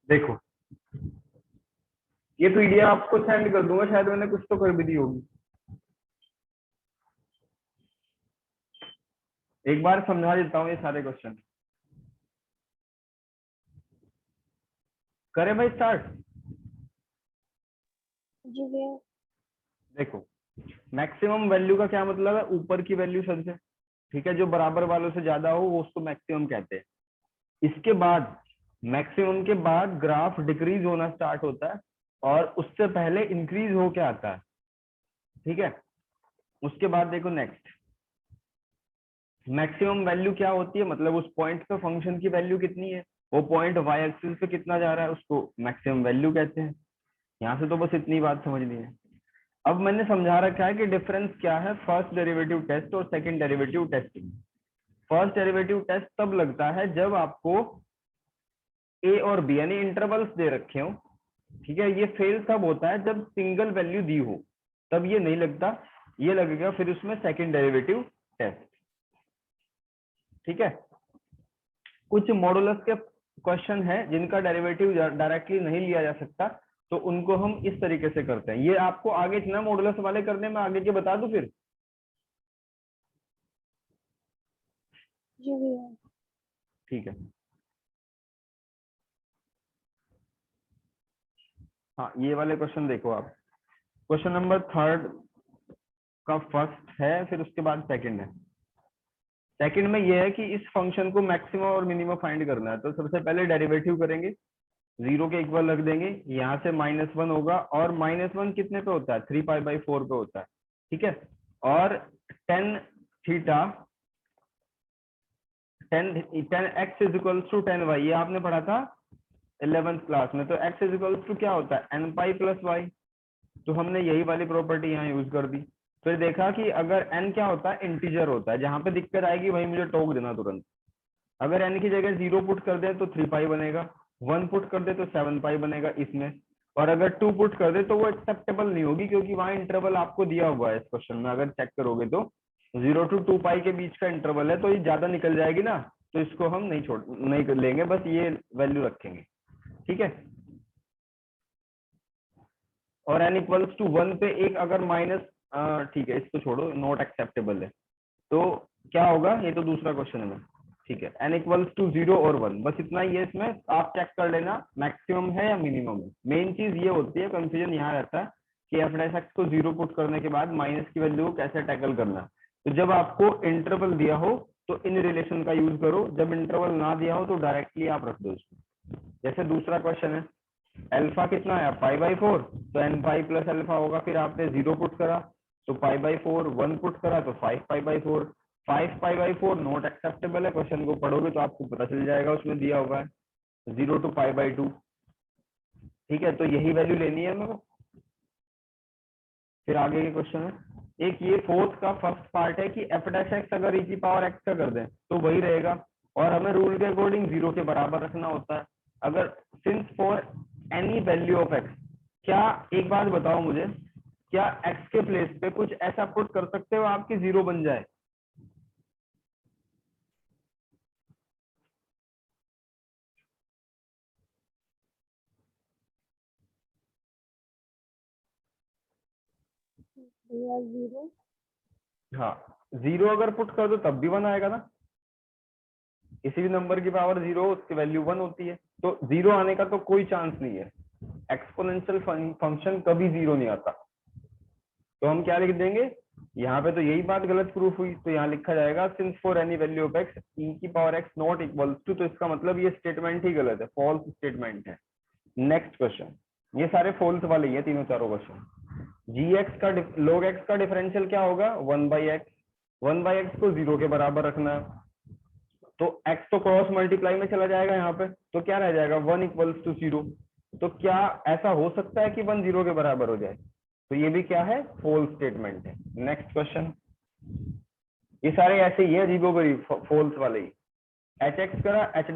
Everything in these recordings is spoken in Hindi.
देखो, ये पीडीएफ आपको सेंड कर दूंगा, शायद मैंने कुछ तो कर भी दी होगी। एक बार समझा देता हूँ ये सारे क्वेश्चन। करें भाई स्टार्ट। जी भैया। देखो, मैक्सिमम वैल्यू का क्या मतलब है? ऊपर की वैल्यू सबसे, ठीक है, जो बराबर वालों से ज्यादा हो वो उसको मैक्सिमम कहते हैं। इसके बाद, मैक्सिमम के बाद ग्राफ डिक्रीज होना स्टार्ट होता है और उससे पहले इंक्रीज होके आता है, ठीक है। उसके बाद देखो नेक्स्ट, मैक्सिमम वैल्यू क्या होती है? मतलब उस पॉइंट पे फंक्शन की वैल्यू कितनी है, वो पॉइंट वाई एक्सिस पे कितना जा रहा है, उसको मैक्सिमम वैल्यू कहते हैं। यहाँ से तो बस इतनी बात समझनी है। अब मैंने समझा रखा है कि डिफरेंस क्या है फर्स्ट डेरिवेटिव टेस्ट और सेकंड डेरिवेटिव टेस्ट में। फर्स्ट डेरिवेटिव टेस्ट तब लगता है जब आपको ए और बी यानी इंटरवल्स दे रखे हो, ठीक है। ये फेल तब होता है जब सिंगल वैल्यू दी हो, तब ये नहीं लगता, ये लगेगा फिर उसमें सेकंड डेरिवेटिव टेस्ट, ठीक है। कुछ मॉडुलस के क्वेश्चन है जिनका डेरिवेटिव डायरेक्टली नहीं लिया जा सकता, तो उनको हम इस तरीके से करते हैं। ये आपको आगे ना मॉडुलस वाले करने में आगे के बता दूं फिर। जी भैया। ठीक है, हाँ ये वाले क्वेश्चन देखो आप। क्वेश्चन नंबर थर्ड का फर्स्ट है, फिर उसके बाद सेकंड है। सेकंड में यह है कि इस फंक्शन को मैक्सिमम और मिनिमम फाइंड करना है। तो सबसे पहले डेरिवेटिव करेंगे, जीरो के इक्वल रख देंगे, यहाँ से -1 होगा, और -1 कितने पे होता है? 3π/4 पे होता है, ठीक है। और tan theta, tan x is equal to 10y, ये आपने पढ़ा था 11th क्लास में। तो x इज इक्वल टू क्या होता है? nπ+y। तो हमने यही वाली प्रॉपर्टी यहाँ यूज कर दी। फिर देखा कि अगर n क्या होता है? इंटीजर होता है। जहां पे दिक्कत आएगी वही मुझे टोक देना तुरंत। अगर n की जगह 0 पुट कर दे तो 3π बनेगा, 1 पुट कर दे तो 7π बनेगा इसमें, और अगर 2 पुट कर दे तो वो एक्सेप्टेबल नहीं होगी, क्योंकि वहां इंटरवल आपको दिया हुआ है इस क्वेश्चन में। अगर चेक करोगे तो 0 to 2π के बीच का इंटरवल है, तो ये ज्यादा निकल जाएगी ना, तो इसको हम नहीं लेंगे, बस ये वैल्यू रखेंगे, ठीक है। और n इक्वल्स टू 1 पे एक अगर माइनस, ठीक है इसको छोड़ो, नॉट एक्सेप्टेबल है, तो क्या होगा? ये तो दूसरा क्वेश्चन है, ठीक है। n इक्वल्स टू 0 और 1, बस इतना ही है। इसमें आप चेक कर लेना मैक्सिमम है या मिनिमम है। मेन चीज ये होती है, कंफ्यूजन यहाँ रहता है कि f' को 0 पुट करने के बाद माइनस की वैल्यू को कैसे टैकल करना। तो जब आपको इंटरवल दिया हो तो इन रिलेशन का यूज करो, जब इंटरवल ना दिया हो तो डायरेक्टली आप रख दो इसको। जैसे दूसरा क्वेश्चन है, अल्फा कितना है? π/4, तो nπ प्लस अल्फा होगा। फिर आपने 0 पुट करा तो π/4, 1 पुट करा तो 5π/4। 5π/4 नॉट एक्सेप्टेबल है। क्वेश्चन को पढ़ोगे तो आपको पता चल जाएगा, उसमें दिया होगा 0 to π/2, ठीक है। तो यही वैल्यू लेनी है मेरे को। फिर आगे के क्वेश्चन है, एक ये फोर्थ का फर्स्ट पार्ट है कि f' अगर e की पावर x का कर दें तो वही रहेगा, और हमें रूल के अकॉर्डिंग 0 के बराबर रखना होता है। अगर since for any value of x, क्या एक बात बताओ मुझे, क्या x के प्लेस पे कुछ ऐसा पुट कर सकते हो आपकी 0 बन जाए? भैया 0। हाँ, 0 अगर पुट कर दो तब भी 1 आएगा ना। किसी भी नंबर की पावर 0 हो उसकी वैल्यू 1 होती है, तो 0 आने का तो कोई चांस नहीं है। एक्सपोनेंशियल फंक्शन कभी 0 नहीं आता। तो हम क्या लिख देंगे? यहाँ पे तो यही बात गलत प्रूफ हुई, तो यहाँ लिखा जाएगा since for any value of x e की power x not equal to, तो इसका मतलब ये स्टेटमेंट ही गलत है, फॉल्स स्टेटमेंट है। नेक्स्ट क्वेश्चन, ये सारे फॉल्स वाले ही है तीनों चारों क्वेश्चन। जी एक्स का log एक्स का डिफरेंशियल क्या होगा? 1/x। 1/x को 0 के बराबर रखना है, तो x तो क्रॉस मल्टीप्लाई में चला जाएगा यहाँ पे, तो क्या रह जाएगा? 1 इक्वल्स टू 0। तो क्या ऐसा हो सकता है कि 1 0 के बराबर हो जाए? तो ये भी क्या है? फॉल्स स्टेटमेंट है। नेक्स्ट क्वेश्चन, ये सारे ऐसे ही है अजीबोगरीब फॉल्स वाले ही। एच एक्स करा, एच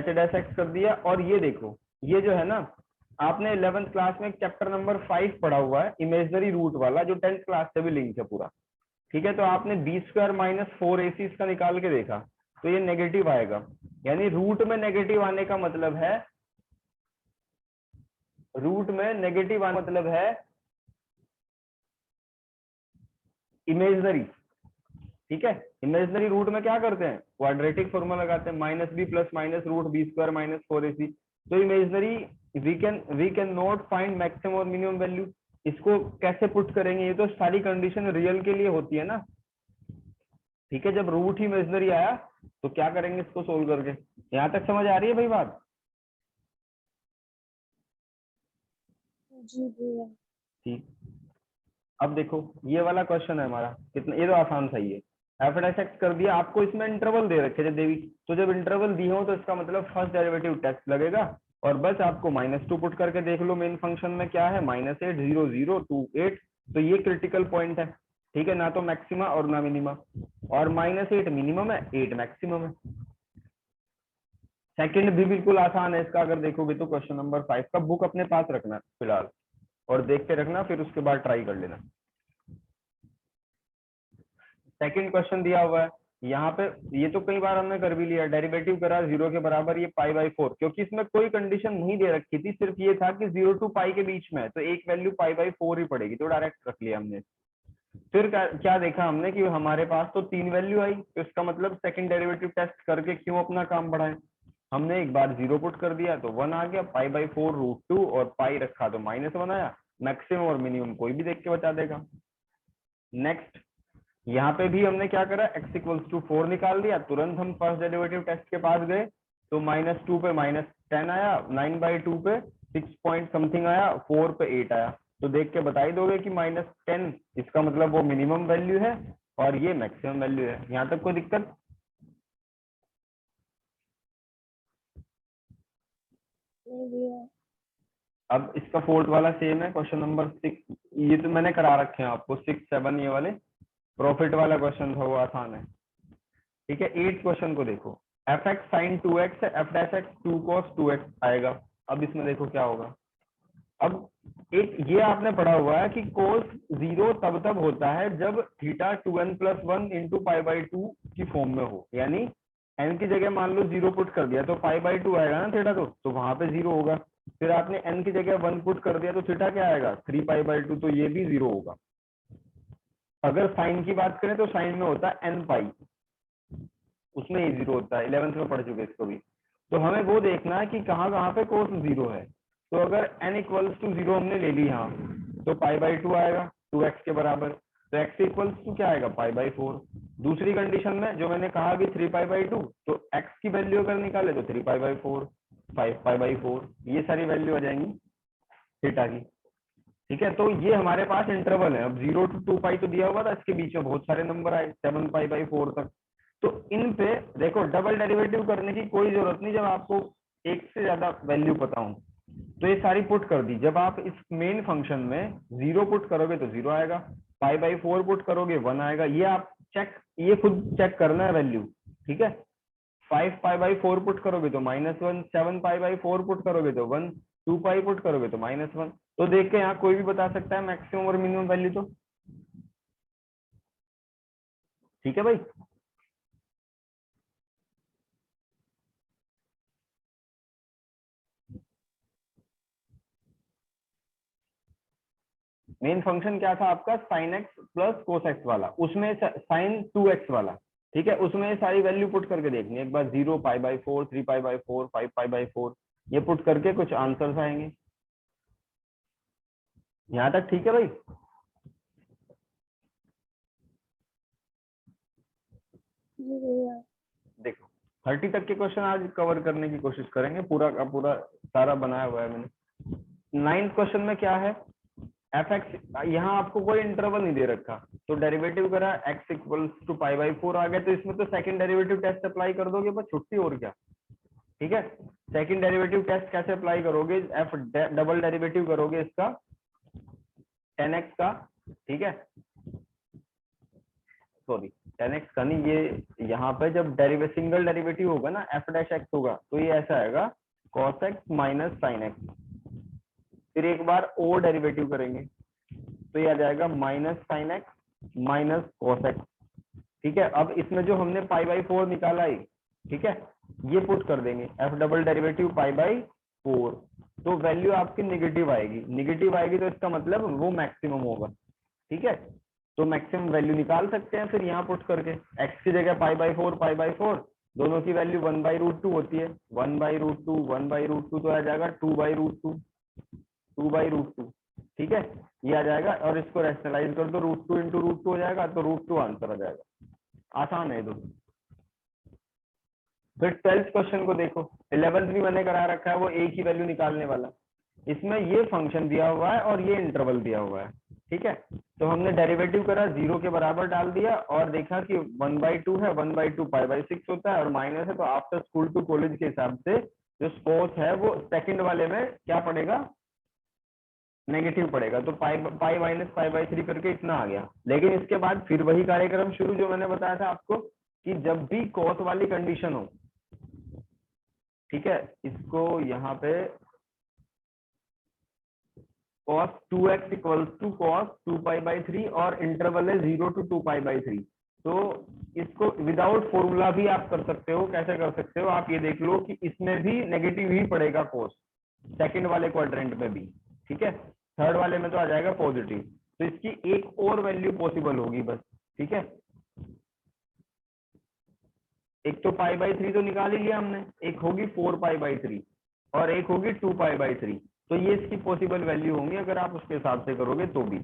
डैश एक्स कर दिया, और ये देखो, ये जो है ना, आपने 11th क्लास में चैप्टर नंबर 5 पढ़ा हुआ है, इमेजनरी रूट वाला, जो 10th क्लास से भी लिंक है पूरा, ठीक है। तो आपने b² - 4ac इसका निकाल के देखा, तो ये नेगेटिव आएगा। यानी रूट में नेगेटिव आने का मतलब है रूट में नेगेटिव आना मतलब है इमेजनरी, ठीक है। इमेजनरी रूट में क्या करते हैं, क्वाड्रेटिक फॉर्मूला लगाते हैं, minus B plus minus root B square minus 4ac। तो imaginary we can not find maximum और मिनिमम वैल्यू। इसको कैसे पुट करेंगे, ये तो सारी कंडीशन रियल के लिए होती है ना, ठीक है। जब रूट ही इमेजनरी आया तो क्या करेंगे इसको सोल्व करके। यहां तक समझ आ रही है भाई बात? जी भैया। ठीक। अब देखो ये वाला क्वेश्चन है हमारा, कितना ये तो आसान सही है। एफ डैश एक्स कर दिया, आपको इसमें इंटरवल दे रखे थे देवी, तो जब इंटरवल दिए हो तो इसका मतलब फर्स्ट डेरिवेटिव टेस्ट लगेगा। और बस आपको -2 पुट करके देख लो मेन फंक्शन में क्या है, -8 0 0 2 8। तो ये क्रिटिकल पॉइंट है, ठीक है, ना तो मैक्सिमा और ना मिनिमा। और -8 मिनिमम है, 8 मैक्सिमम है। सेकंड भी बिल्कुल आसान है इसका, अगर देखोगे तो क्वेश्चन नंबर 5 का बुक अपने पास रखना फिलहाल, और देख के रखना, फिर उसके बाद ट्राई कर लेना। सेकंड क्वेश्चन दिया हुआ है यहाँ पे, ये तो कई बार हमने कर भी लिया, डेरिवेटिव करा 0 के बराबर ये π/4, क्योंकि इसमें कोई कंडीशन नहीं दे रखी थी, सिर्फ ये था कि 0 to π के बीच में है, तो एक वैल्यू π/4 ही पड़ेगी, तो डायरेक्ट रख लिया हमने। फिर क्या देखा हमने कि हमारे पास तो 3 वैल्यू आई, तो इसका मतलब सेकंड डेरिवेटिव टेस्ट करके क्यों अपना काम बढ़ाएं। हमने एक बार 0 पुट कर दिया तो 1 आ गया, π/4 √2 और पाई रखा तो -1 आया। मैक्सिमम और मिनिमम कोई भी देख के बता देगा। नेक्स्ट, यहाँ पे भी हमने क्या करा, x = 4 निकाल दिया, तुरंत हम फर्स्ट डेरिवेटिव टेस्ट के पास गए, तो -2 पे -10 आया, 9/2 पे 6 पॉइंट समथिंग आया, 4 पे 8 आया। तो देख के बता ही दोगे कि -10 इसका मतलब वो मिनिमम वैल्यू है और ये मैक्सिमम वैल्यू है। यहाँ तक कोई दिक्कत? नहीं भैया। अब इसका फोर्थ वाला सेम है, क्वेश्चन नंबर 6, ये तो मैंने करा रखे हैं आपको 6 7, ये वाले प्रॉफिट वाला क्वेश्चन था, वो आसान है, ठीक है। 8 क्वेश्चन को देखो, fx sin 2x है, f dash x 2 cos 2x आएगा। अब इसमें देखो क्या होगा। अब एक ये आपने पढ़ा हुआ है कि cos 0 तब होता है जब थीटा 2n+1 इंटू π/2 की फॉर्म में हो, यानी n की जगह मान लो 0 पुट कर दिया तो π/2 आएगा ना थीटा, तो वहां पे 0 होगा। फिर आपने n की जगह 1 पुट कर दिया तो थीटा क्या आएगा, 3π/2, तो ये भी 0 होगा। अगर साइन की बात करें तो साइन में होता है n पाई, उसमें ये 0 होता है, 11th में पढ़ चुके इसको भी। तो हमें वो देखना है कि कहाँ कहाँ पे कोस 0 है। तो अगर n = 0 हमने ले ली यहाँ, तो π/2 आएगा 2x के बराबर, तो x = क्या आएगा, π/4। दूसरी कंडीशन में जो मैंने कहा कि 3π/2, तो x की वैल्यू अगर निकाले तो 3π/4, 5π/4, ये सारी वैल्यू आ जाएंगी थीटा की, ठीक है। तो ये हमारे पास इंटरवल है, अब 0 to 2π तो दिया हुआ था, इसके बीच में बहुत सारे नंबर आए 7π/4 तक। तो इन पे देखो डबल डेरिवेटिव करने की कोई जरूरत नहीं, जब आपको एक से ज्यादा वैल्यू पता हो। तो ये सारी पुट कर दी, जब आप इस मेन फंक्शन में 0 पुट करोगे तो 0 आएगा, π/4 पुट करोगे 1 आएगा। ये आप ये खुद चेक करना है वैल्यू, ठीक है। 5π/4 पुट करोगे तो -1, 7π/4 पुट करोगे तो 1, 2π पुट करोगे तो -1। तो देख के यहाँ कोई भी बता सकता है मैक्सिमम और मिनिमम वैल्यू, तो ठीक है भाई। मेन फंक्शन क्या था आपका, sin x plus cos x वाला, उसमें sin 2x वाला, ठीक है। उसमें सारी वैल्यू पुट करके देखनी है एक बार, 0, π/4, 3π/4, 5π/4, ये पुट करके कुछ आंसर्स आएंगे। यहाँ तक ठीक है भाई? जी भैया। देखो 30 तक के क्वेश्चन आज कवर करने की कोशिश करेंगे, पूरा का पूरा सारा बनाया हुआ है मैंने। 9th क्वेश्चन में क्या है, fx, यहाँ आपको कोई इंटरवल नहीं दे रखा, तो डेरिवेटिव करा x = π/4 आ गया, तो इसमें तो सेकंड डेरिवेटिव टेस्ट अप्लाई कर दोगे बस, छुट्टी और क्या, ठीक है। सेकंड डेरिवेटिव टेस्ट कैसे अप्लाई करोगे, f डबल डेरिवेटिव करोगे इसका 10x का, ठीक है, सॉरी 10x का नहीं, ये यहाँ पे जब सिंगल डेरिवेटिव होगा ना, f डैश x होगा, तो ये ऐसा आएगा cos x - sin x। फिर एक बार और डेरिवेटिव करेंगे तो ये आ जाएगा -sin x - cos x, ठीक है। अब इसमें जो हमने π/4 निकाला है, ठीक है, ये पुट कर देंगे, f डबल डेरिवेटिव π/4, तो वैल्यू आपकी नेगेटिव आएगी, नेगेटिव आएगी तो इसका मतलब वो मैक्सिमम होगा। ठीक है, तो मैक्सिमम वैल्यू निकाल सकते हैं फिर यहाँ पुट करके। एक्स की जगह पाई बाई 4 दोनों की वैल्यू 1/√2 होती है, 1/√2 1/√2 तो आ जाएगा 2/√2 2/√2। ठीक है, ये आ जाएगा और इसको रेशनलाइज कर दो, √2 × √2 हो जाएगा, तो √2 आंसर आ जाएगा। आसान है तो। फिर 12th क्वेश्चन को देखो, 11th भी मैंने करा रखा है, वो एक ही वैल्यू निकालने वाला। इसमें ये फंक्शन दिया हुआ है और ये इंटरवल दिया हुआ है। ठीक है, तो हमने डेरिवेटिव करा, 0 के बराबर डाल दिया और देखा कि 1/2 है, 1/2 पाई/6 होता है और माइनस है, तो आफ्टर स्कूल टू कॉलेज के हिसाब से जो कोस है वो सेकंड वाले में क्या पड़ेगा, नेगेटिव पड़ेगा। तो पाई माइनस पाई/3 करके इतना आ गया। लेकिन इसके बाद फिर वही कार्यक्रम शुरू जो मैंने बताया था आपको, कि जब भी कॉस वाली कंडीशन हो, ठीक है, इसको यहाँ पे cos 2x equals to cos 2π/3 और इंटरवल है 0 to 2π/3। तो इसको विदाउट फॉर्मूला भी आप कर सकते हो। कैसे कर सकते हो, आप ये देख लो कि इसमें भी नेगेटिव ही पड़ेगा cos, सेकंड वाले क्वाड्रेंट में भी। ठीक है, थर्ड वाले में तो आ जाएगा पॉजिटिव। तो इसकी एक और वैल्यू पॉसिबल होगी बस। ठीक है, एक तो पाई/3 तो निकाल ही लिया हमने, एक होगी 4π/3 और एक होगी 2π/3। तो ये इसकी पॉसिबल वैल्यू होंगी अगर आप उसके हिसाब से करोगे तो भी।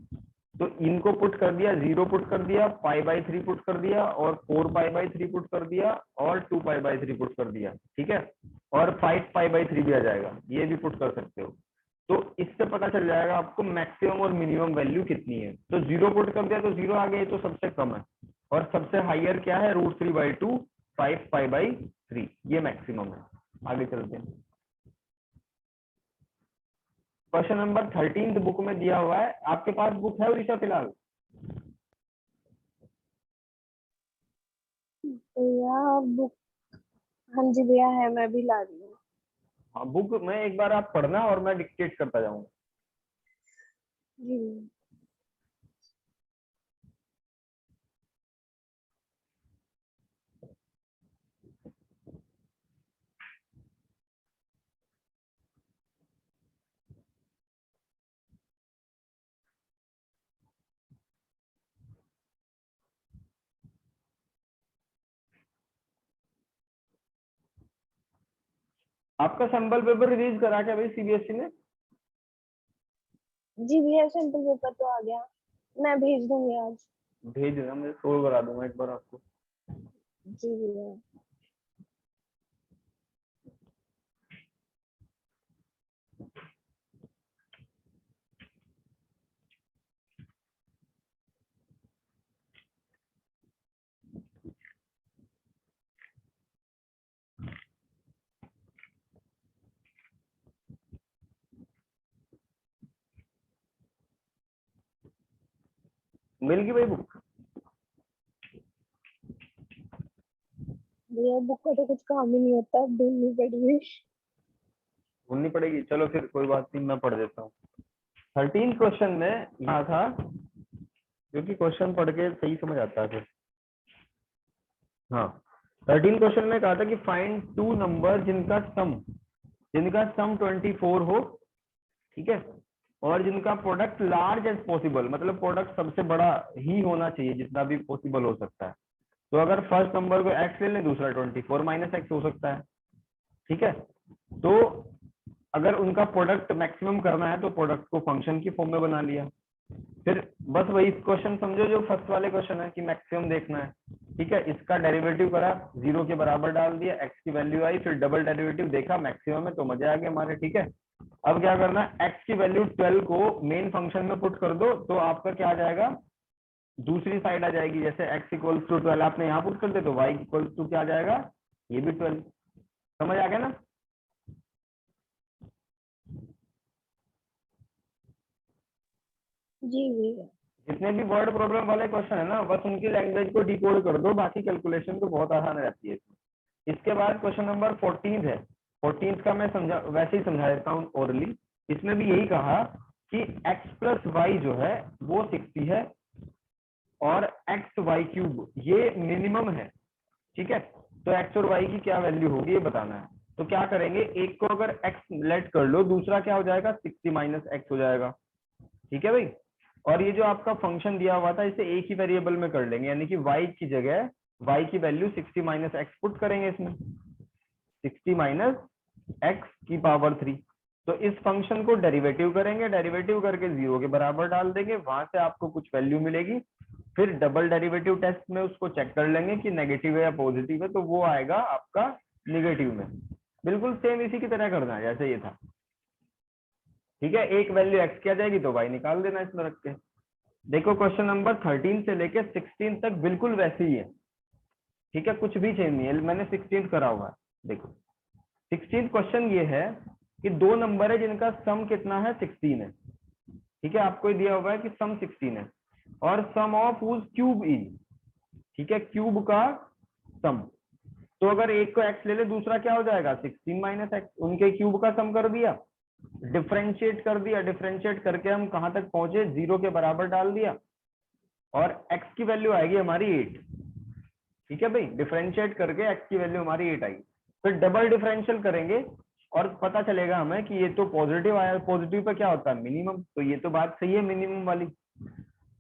तो इनको पुट कर दिया, 0 पुट कर दिया, पाई/3 पुट कर दिया और 4π/3 पुट कर दिया और 2π/3 पुट कर दिया। ठीक है, और 5π/3 भी आ जाएगा, ये भी पुट कर सकते हो। तो इससे पता चल जाएगा आपको मैक्सिमम और मिनिमम वैल्यू कितनी है। तो 0 पुट कर दिया तो 0 आ गया, तो सबसे कम है। और सबसे हाइयर क्या है, √3/2 5π/3, ये मैक्सिमम है। आगे चलते हैं, क्वेश्चन नंबर 13 बुक में दिया हुआ है। आपके पास बुक है उड़ीसा फिलहाल? भैया बुक, हाँ जी भैया है, मैं भी ला रही हूँ। हाँ, बुक में एक बार आप पढ़ना और मैं डिक्टेट करता जाऊंगा। जी आपका सैंपल पेपर रिलीज करा क्या भाई सीबीएसई ने? जी भैया, सैंपल पेपर तो आ गया, मैं भेज दूंगी आज। भेज देना, मैं सोल्व करा दूंगा एक बार आपको। जी भैया। मिल गई भाई बुक? भैया बुक का तो कुछ काम ही नहीं होता, ढूंढनी पड़ी है। ढूंढनी पड़ेगी, चलो फिर कोई बात नहीं, मैं पढ़ देता हूँ। 13 क्वेश्चन में यहाँ था, क्योंकि क्वेश्चन पढ़ के सही समझ आता है फिर। हाँ, 13 क्वेश्चन में कहा था कि फाइंड 2 नंबर जिनका सम 24 हो। ठीक है, और जिनका प्रोडक्ट लार्ज एज पॉसिबल, मतलब प्रोडक्ट सबसे बड़ा ही होना चाहिए जितना भी पॉसिबल हो सकता है। तो अगर फर्स्ट नंबर को x ले लें, दूसरा 24 - x हो सकता है। ठीक है, तो अगर उनका प्रोडक्ट मैक्सिमम करना है तो प्रोडक्ट को फंक्शन की फॉर्म में बना लिया। फिर बस वही क्वेश्चन समझो जो फर्स्ट वाले क्वेश्चन है कि मैक्सिमम देखना है। ठीक है, इसका डेरिवेटिव करा, 0 के बराबर डाल दिया, x की वैल्यू आई, फिर डबल डेरिवेटिव देखा, मैक्सिमम है तो मजे आ गए हमारे। ठीक है, अब क्या करना है, x की वैल्यू 12 को मेन फंक्शन में पुट कर दो, तो आपका क्या आ जाएगा, दूसरी साइड आ जाएगी। जैसे x इक्वल्स टू 12 आपने यहाँ पुट कर दे तो y इक्वल्स टू क्या आ जाएगा, ये भी 12। समझ आ गया ना? जी भैया। जितने भी वर्ड प्रॉब्लम वाले क्वेश्चन है ना, बस उनकी लैंग्वेज को डिकोड कर दो, बाकी कैलकुलेशन तो बहुत आसान रहती है। इसके बाद क्वेश्चन नंबर 14 है। 14 का मैं समझा, वैसे ही समझा देता हूँ ओरली। इसमें भी यही कहा कि x प्लस वाई जो है वो 60 है और x/3 ये मिनिमम है। ठीक है, तो x और y की क्या वैल्यू होगी ये बताना है। तो क्या करेंगे, एक को अगर x लेट कर लो, दूसरा क्या हो जाएगा 60 माइनस एक्स हो जाएगा। ठीक है भाई, और ये जो आपका फंक्शन दिया हुआ था इसे एक ही वेरिएबल में कर लेंगे, यानी कि y की जगह y की वैल्यू 60 माइनस एक्स पुट करेंगे इसमें, 60 माइनस एक्स की पावर 3। तो इस फंक्शन को डेरिवेटिव करेंगे, डेरिवेटिव करके 0 के बराबर डाल देंगे, वहां से आपको कुछ वैल्यू मिलेगी। फिर डबल डेरिवेटिव टेस्ट में उसको चेक कर लेंगे कि नेगेटिव है या पॉजिटिव है, तो वो आएगा आपका नेगेटिव में। बिल्कुल सेम इसी की तरह करना है जैसे ये था। ठीक है, एक वैल्यू एक्स की आ जाएगी तो वाई निकाल देना इसमें रख के। देखो क्वेश्चन नंबर 13 से लेके 16 तक बिल्कुल वैसे ही है। ठीक है, कुछ भी चेंज नहीं है, मैंने 16 करा हुआ है। देखो 16 क्वेश्चन ये है कि दो नंबर है जिनका सम कितना है 16 है। ठीक है, आपको दिया हुआ है कि सम 16 है और सम ऑफ हुज क्यूब इज, ठीक है, क्यूब का सम। तो अगर एक को x ले ले, दूसरा क्या हो जाएगा 16 माइनस एक्स, उनके क्यूब का सम कर दिया, डिफरेंशिएट कर दिया, डिफरेंशिएट करके हम कहां तक पहुंचे 0 के बराबर डाल दिया और x की वैल्यू आएगी हमारी 8। ठीक है भाई, डिफरेंशिएट करके x की वैल्यू हमारी 8 आई। फिर डबल डिफरेंशियल करेंगे और पता चलेगा हमें कि ये तो पॉजिटिव आया, पॉजिटिव पे क्या होता है मिनिमम, तो ये तो बात सही है मिनिमम वाली।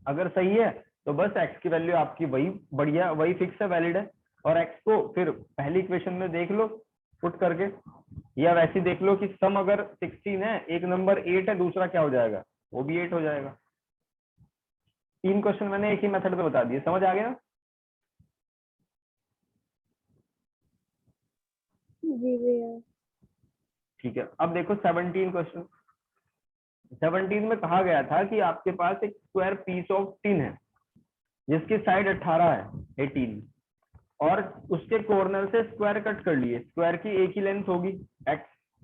अगर सही है तो बस x की वैल्यू आपकी वही बढ़िया, वही फिक्स है, वैलिड है। और x को फिर पहली इक्वेशन में देख लो पुट करके, या वैसे देख लो कि सम अगर 16 है, एक नंबर 8 है, दूसरा क्या हो जाएगा वो भी 8 हो जाएगा। 3 क्वेश्चन मैंने एक ही मेथड पे बता दिए, समझ आ गया ना? जी भैया। ठीक है, अब देखो 17 क्वेश्चन। 17 में कहा गया था कि आपके पास एक स्क्वायर पीस ऑफ टिन है जिसकी साइड 18 है 18, और उसके कॉर्नर से स्क्वायर कट कर लिए। स्क्वायर की एक ही लेंथ होगी x,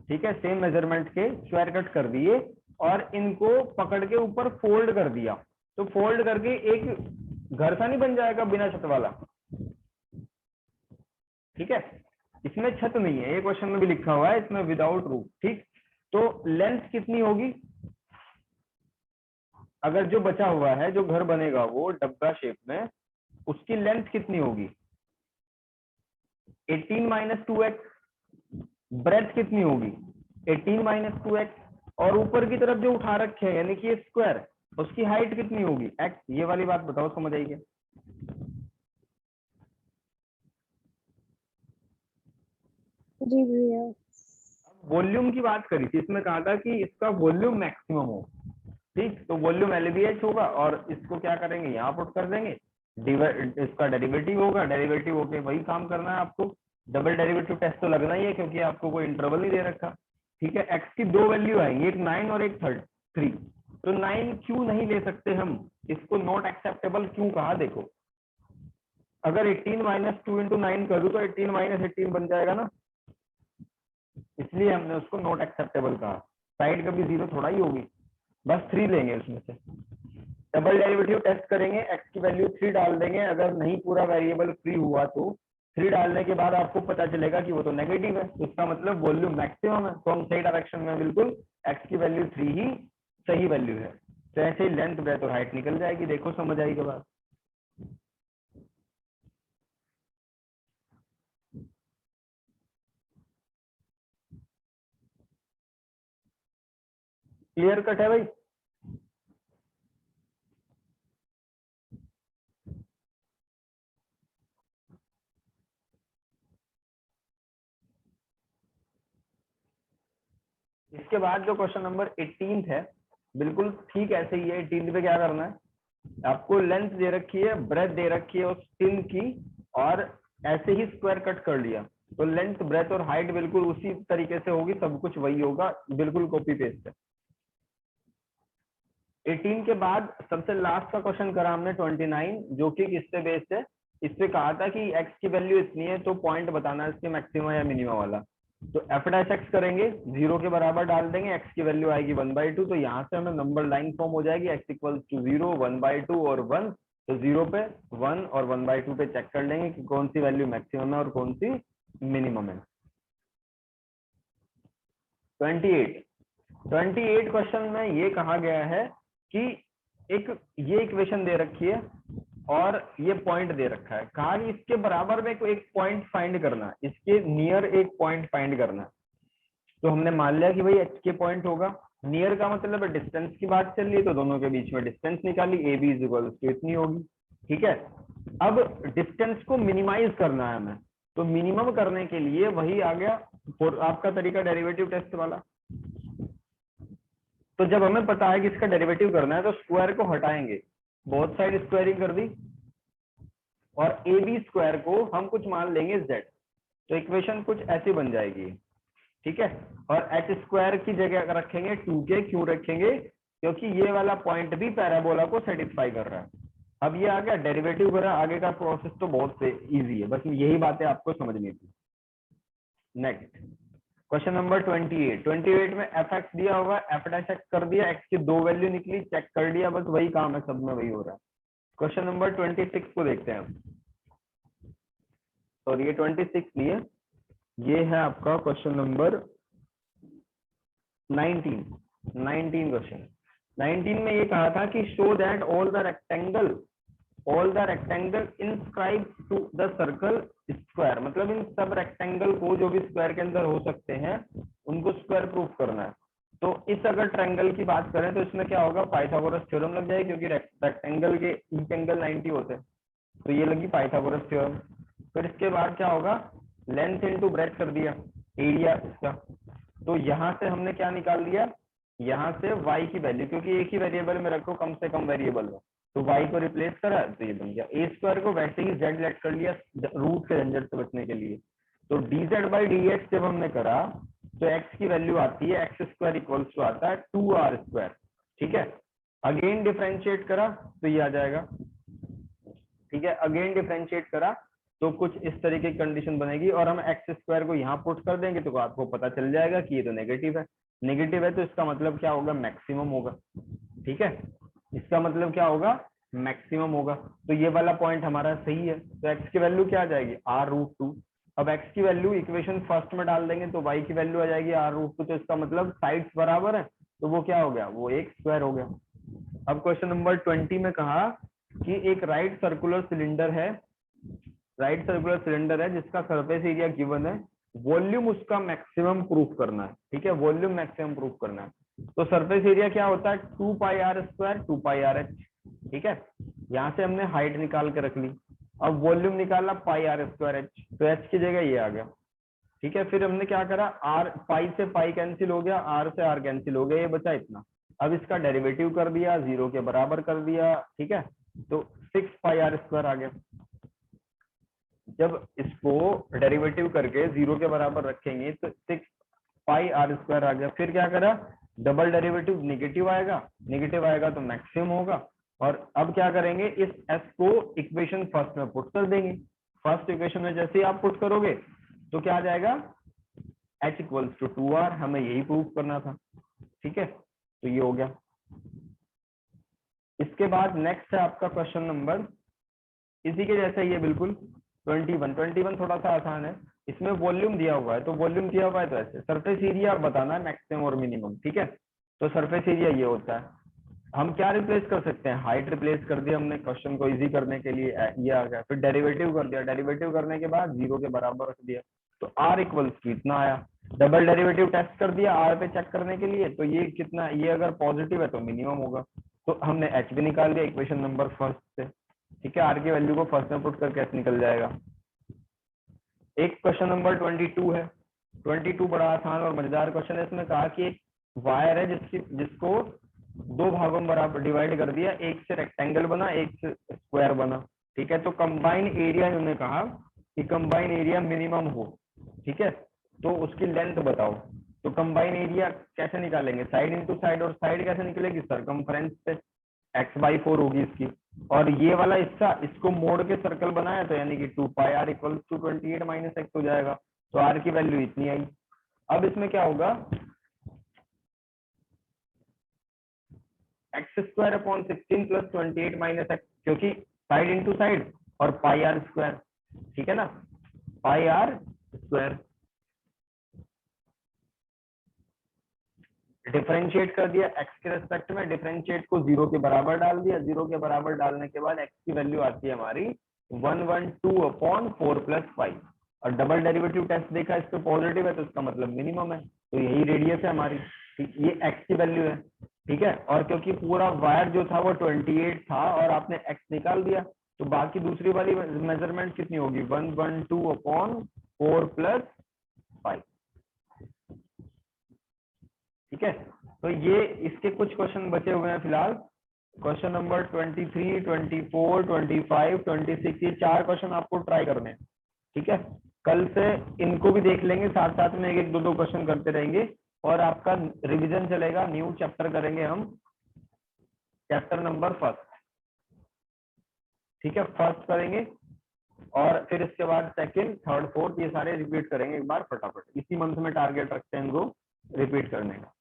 ठीक है, सेम मेजरमेंट के स्क्वायर कट कर दिए और इनको पकड़ के ऊपर फोल्ड कर दिया। तो फोल्ड करके एक घर सा नहीं बन जाएगा बिना छत वाला? ठीक है, इसमें छत नहीं है, ये क्वेश्चन में भी लिखा हुआ है इसमें विदाउट रूफ। ठीक, तो लेंथ कितनी होगी अगर जो बचा हुआ है, जो घर बनेगा वो डब्बा शेप में, उसकी लेंथ कितनी होगी 18 माइनस 2x। ब्रेथ कितनी होगी 18 माइनस 2x, और ऊपर की तरफ जो उठा रखे हैं यानी कि ये स्क्वायर, उसकी हाइट कितनी होगी x। ये वाली बात बताओ, समझ आई क्या? जी भैया। वॉल्यूम की बात करी थी, इसमें कहा था कि इसका वॉल्यूम मैक्सिमम हो। ठीक, तो वॉल्यूम LBH होगा और इसको क्या करेंगे यहाँ पुट कर देंगे, इसका डेरिवेटिव होगा, डेरिवेटिव होके वही काम करना है आपको। डबल डेरिवेटिव टेस्ट तो लगना ही है क्योंकि आपको कोई इंटरवल नहीं दे रखा। ठीक है, x की दो वैल्यू आएंगी, एक 9 और एक 3। तो 9 क्यों नहीं ले सकते हम, इसको नॉट एक्सेप्टेबल क्यों कहा? देखो अगर 18 माइनस 2 इंटू 9 कर दूं तो 18 माइनस 18 बन जाएगा ना, इसलिए हमने उसको नॉट एक्सेप्टेबल कहा। साइड कभी 0 थोड़ा ही होगी, बस 3 लेंगे उसमें से। डबल डेरिवेटिव टेस्ट करेंगे, x की वैल्यू 3 डाल देंगे, अगर नहीं पूरा वेरिएबल फ्री हुआ तो 3 डालने के बाद आपको पता चलेगा कि वो तो नेगेटिव है, तो इसका मतलब वॉल्यूम मैक्सिमम है, तो हम सही डायरेक्शन में बिल्कुल x की वैल्यू 3 ही सही वैल्यू है। तो ऐसे ही लेंथ ब्रेथ और हाइट निकल जाएगी। देखो समझ आई के बाद? क्लियर कट है भाई? इसके बाद जो क्वेश्चन नंबर 18 है बिल्कुल ठीक ऐसे ही है। 18 पे क्या करना है, आपको लेंथ दे रखी है, ब्रेथ दे रखी है उस टिन की, और ऐसे ही स्क्वायर कट कर लिया, तो लेंथ ब्रेथ और हाइट बिल्कुल उसी तरीके से होगी, सब कुछ वही होगा, बिल्कुल कॉपी पेस्ट है। 18 के बाद सबसे लास्ट का क्वेश्चन करा हमने 29, जो कि किससे बेस्ड है, इससे कहा था कि x की वैल्यू इतनी है तो पॉइंट बताना है इसके मैक्सिमा या मिनिमा वाला। तो एफ डैश एक्स करेंगे, 0 के बराबर डाल देंगे, x की वैल्यू आएगी 1/2, तो यहाँ से हमें नंबर लाइन फॉर्म हो जाएगी x इक्वल टू 0, 1/2 और 1। तो 0 पे 1 और 1/2 पे चेक कर लेंगे कि कौन सी वैल्यू मैक्सिमम है और कौन सी मिनिमम है। 28 क्वेश्चन में ये कहा गया है कि एक ये इक्वेशन दे रखी है और ये पॉइंट दे रखा है, कहा कि इसके बराबर में एक पॉइंट फाइंड करना है, इसके नियर एक पॉइंट फाइंड करना है। तो हमने मान लिया कि भाई एच के पॉइंट होगा, नियर का मतलब डिस्टेंस की बात चल रही है, तो दोनों के बीच में डिस्टेंस निकाली, A B is equal to इतनी होगी। ठीक है, अब डिस्टेंस को मिनिमाइज करना है हमें, तो मिनिमम करने के लिए वही आ गया आपका तरीका डेरिवेटिव टेस्ट वाला। तो जब हमें पता है कि इसका डेरिवेटिव करना है तो स्क्वायर को हटाएंगे, बोथ साइड स्क्वायरिंग कर दी, और ए बी स्क्वायर को हम कुछ मान लेंगे z, तो इक्वेशन कुछ ऐसी बन जाएगी। ठीक है, और एच स्क्वायर की जगह रखेंगे 2k, क्यों रखेंगे, क्योंकि ये वाला पॉइंट भी पैराबोला को सेटिस्फाई कर रहा है। अब ये आ गया डेरिवेटिव करा, आगे का प्रोसेस तो बहुत इजी है, बस यही बातें आपको समझनी थी। नेक्स्ट क्वेश्चन नंबर 28 में एफ एक्स दिया होगा, एफ डैश एक्स कर दिया, एक्स की 2 वैल्यू निकली, चेक कर दिया, बस वही काम है, सब में वही हो रहा है। क्वेश्चन नंबर 26 को देखते हैं, और ये 26 नहीं है, ये है आपका क्वेश्चन नंबर 19 क्वेश्चन। 19 में ये कहा था कि show that all the rectangle inscribe to the circle square, मतलब इन सब रेक्टेंगल को जो भी स्क्वायर के अंदर हो सकते हैं उनको स्क्वायर प्रूफ करना है। तो इस अगर ट्रायंगल की बात करें तो इसमें क्या होगा, पाइथागोरस थ्योरम लग जाएगी, क्योंकि रेक्टेंगल के ईच एंगल 90 होते हैं, तो ये लगी पाइथागोरस थ्योरम। फिर इसके बाद क्या होगा, लेंथ इनटू ब्रेथ कर दिया, एरिया इसका, तो यहां से हमने क्या निकाल दिया, यहाँ से y की वैल्यू, क्योंकि एक ही वेरिएबल में रखो, कम से कम वेरिएबल में, तो y को रिप्लेस करा तो ये बन गया। ए स्क्वायर को वैसे ही z लेट कर लिया रूट के झंझट से बचने के लिए, तो dz बाई dx जब हमने करा तो x की वैल्यू आती है, एक्स स्क्वायर इक्वल्स टू आता है 2r स्क्वायर। ठीक है, अगेन डिफरेंशिएट करा तो ये आ जाएगा। ठीक है, अगेन डिफरेंशिएट करा तो कुछ इस तरीके की कंडीशन बनेगी, और हम एक्स स्क्वायर को यहाँ पुट कर देंगे तो आपको पता चल जाएगा कि ये तो नेगेटिव है। नेगेटिव है तो इसका मतलब क्या होगा, मैक्सिमम होगा। ठीक है, इसका मतलब क्या होगा, मैक्सिमम होगा। तो ये वाला पॉइंट हमारा सही है, तो एक्स की वैल्यू क्या आ जाएगी, r√2। अब एक्स की वैल्यू इक्वेशन फर्स्ट में डाल देंगे तो वाई की वैल्यू आ जाएगी r√2, तो इसका मतलब साइड्स बराबर है, तो वो क्या हो गया, वो एक स्क्वायर हो गया। अब क्वेश्चन नंबर 20 में कहा कि एक राइट सर्कुलर सिलेंडर है जिसका सरफेस एरिया गिवन है, वॉल्यूम उसका मैक्सिमम प्रूफ करना है। ठीक है, वॉल्यूम मैक्सिमम प्रूफ करना है, तो सरफेस एरिया क्या होता है, 2πr स्क्वायर 2πrh। ठीक है, यहाँ से हमने हाइट निकाल के रख ली, अब वॉल्यूम निकाला πr स्क्वायर h, तो h की जगह ये आ गया। ठीक है, फिर हमने क्या करा, r पाई से पाई कैंसिल हो गया, r से r कैंसिल हो गया, ये बचा इतना। अब इसका डेरिवेटिव कर दिया, 0 के बराबर कर दिया। ठीक है, तो 6πr स्क्वायर आ गया। जब इसको डेरिवेटिव करके 0 के बराबर रखेंगे तो 6πr स्क्वायर आ गया। फिर क्या करा, डबल डेरिवेटिव नेगेटिव आएगा तो मैक्सिमम होगा। और अब क्या करेंगे, इस s को इक्वेशन फर्स्ट में पुट कर देंगे। फर्स्ट इक्वेशन में जैसे ही आप पुट करोगे तो क्या आ जाएगा, h इक्वल्स टू 2r, हमें यही प्रूफ करना था। ठीक है, तो ये हो गया। इसके बाद नेक्स्ट है आपका क्वेश्चन नंबर, इसी के जैसा ही है बिल्कुल, 21 थोड़ा सा आसान है। इसमें वॉल्यूम दिया हुआ है, तो वॉल्यूम दिया हुआ है तो ऐसे सरफेस एरिया बताना है मैक्सिमम और मिनिमम। ठीक है, तो सरफेस एरिया ये होता है, हम क्या रिप्लेस कर सकते हैं, हाइट रिप्लेस कर दिया हमने क्वेश्चन को इजी करने के लिए, ये आ गया। फिर डेरिवेटिव कर दिया, डेरिवेटिव करने के बाद 0 के बराबर रख दिया, तो r इक्वल्स कितना आया। डबल डेरिवेटिव टेस्ट कर दिया r पे चेक करने के लिए, तो ये कितना, ये अगर पॉजिटिव है तो मिनिमम होगा, तो हमने h भी निकाल दिया इक्वेशन नंबर फर्स्ट से। ठीक है, r की वैल्यू को फर्स्ट में पुट करके h निकल जाएगा। एक क्वेश्चन नंबर 22 है, 22 बड़ा आसान और मजेदार क्वेश्चन है। इसमें कहा कि एक वायर है जिसको 2 भागों में बराबर डिवाइड कर दिया, एक से रेक्टेंगल बना, एक से स्क्वायर बना। ठीक है, तो कंबाइन एरिया इन्होंने कहा कि कंबाइन एरिया मिनिमम हो। ठीक है, तो उसकी लेंथ बताओ। तो कंबाइन एरिया कैसे निकालेंगे, साइड इंटू साइड, और साइड कैसे निकलेगी, सरकमफ्रेंस से, x/4 होगी इसकी। और ये वाला हिस्सा इसको मोड़ के सर्कल बनाया, तो यानी कि 2πr इक्वल्स टू 28 - x हो जाएगा, तो r की वैल्यू इतनी आई। अब इसमें क्या होगा, x² + 28 - x, क्योंकि साइड इंटू साइड और πr²। ठीक है ना, πr²। डिफरेंशिएट कर दिया x के रेस्पेक्ट में, डिफरेंशिएट को 0 के बराबर डाल दिया, 0 के बराबर डालने के बाद x की वैल्यू आती है हमारी 112/4 + 5। और डबल डेरिवेटिव टेस्ट देखा, इस पे पॉजिटिव है तो इसका मतलब मिनिमम है, तो यही रेडियस है हमारी, ठीक, ये x की वैल्यू है, ठीक है। और क्योंकि पूरा वायर जो था वो 28 था और आपने x निकाल दिया, तो बाकी दूसरी वाली मेजरमेंट कितनी होगी, 112/4 + 5, ठीक है। तो ये इसके कुछ क्वेश्चन बचे हुए हैं फिलहाल, क्वेश्चन नंबर 23, 24, 25, 26, ये 4 क्वेश्चन आपको ट्राई करने हैं, ठीक है। कल से इनको भी देख लेंगे, साथ साथ में एक एक दो क्वेश्चन करते रहेंगे और आपका रिवीजन चलेगा, न्यू चैप्टर करेंगे हम, चैप्टर नंबर 1, ठीक है, फर्स्ट करेंगे और फिर इसके बाद सेकंड, थर्ड, फोर्थ, ये सारे रिपीट करेंगे एक बार फटाफट, इसी मंथ में टारगेट रखते हैं इनको रिपीट करने का।